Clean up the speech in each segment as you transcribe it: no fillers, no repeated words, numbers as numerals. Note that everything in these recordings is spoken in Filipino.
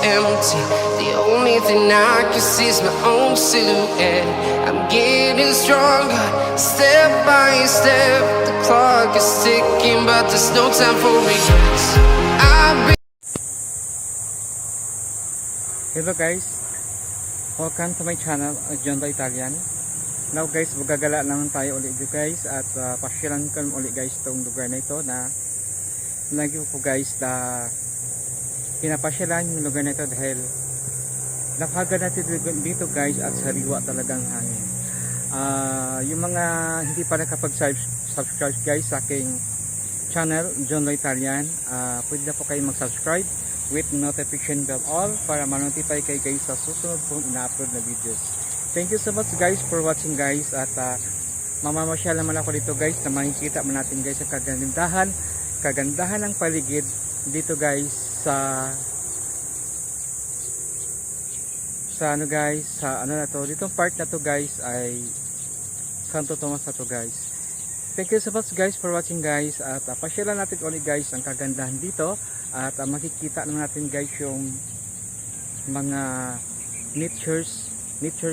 empty. The only thing I can see is my own silhouette. I'm getting stronger, step by step. The clock is ticking, but there's no time for regrets. Hello guys, welcome to my channel, John the Italian. Now guys, magagala naman tayo ulit guys at pasyalan ko ulit guys itong lugar na ito na lagi ko guys na pinapasyalan yung lugar na ito dahil napaganda natin dito guys at sariwa talagang hangin. Yung mga hindi pa nakapag-subscribe guys sa aking channel, John the Italian, pwede na po kayo mag-subscribe with notification bell all para ma-notify kayo guys sa susunod pong ina-upload na videos. Thank you so much guys for watching guys at mamamasyal naman ako dito guys na makikita mo natin guys ang kagandahan ng paligid dito guys sa ano guys, sa ano na to, ditong part na to guys ay Santo Tomas na to guys. Thank you so much guys for watching guys at pasyalan natin ulit guys ang kagandahan dito at makikita naman natin guys yung mga natures dito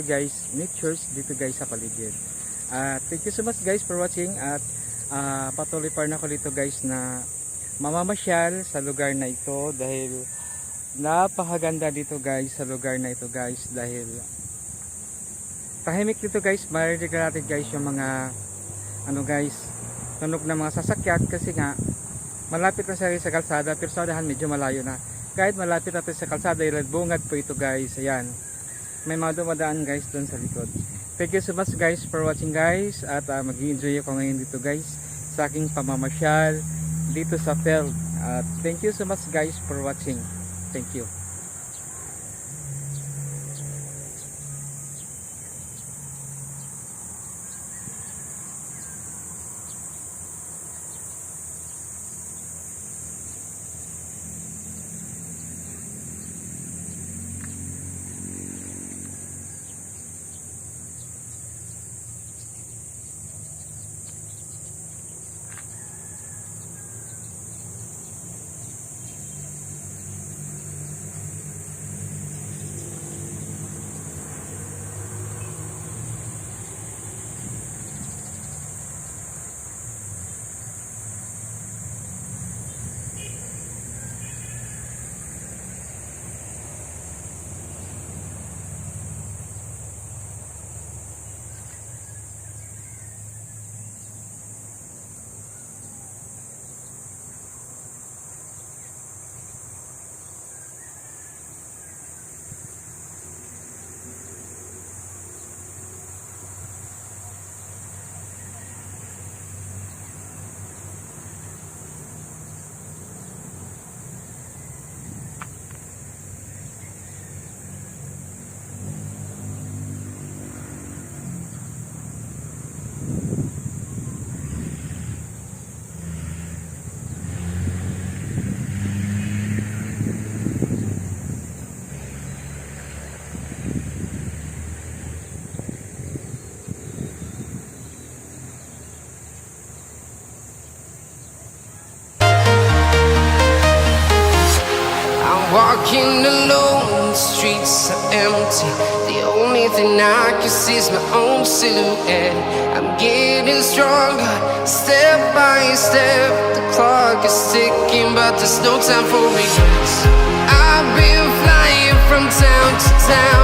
guys sa paligid. Thank you so much guys for watching at patuloy pa rin ako dito guys na mamamasyal sa lugar na ito dahil napakaganda dito guys sa lugar na ito guys dahil tahimik dito guys. Marinig natin guys yung mga ano guys, tunog ng mga sasakyan kasi nga malapit na sa kalsada pero sa unahan medyo malayo na. Kahit malapit natin sa kalsada bungad po ito guys. Ayan, may mga dumadaan guys doon sa likod. Thank you so much guys for watching guys at mag-enjoy ako ngayon dito guys sa aking pamamasyal dito sa field. Thank you so much guys for watching. Thank you. Walking alone, the streets are empty. The only thing I can see is my own silhouette. I'm getting stronger, step by step. The clock is ticking, but there's no time for regrets. I've been flying from town to town.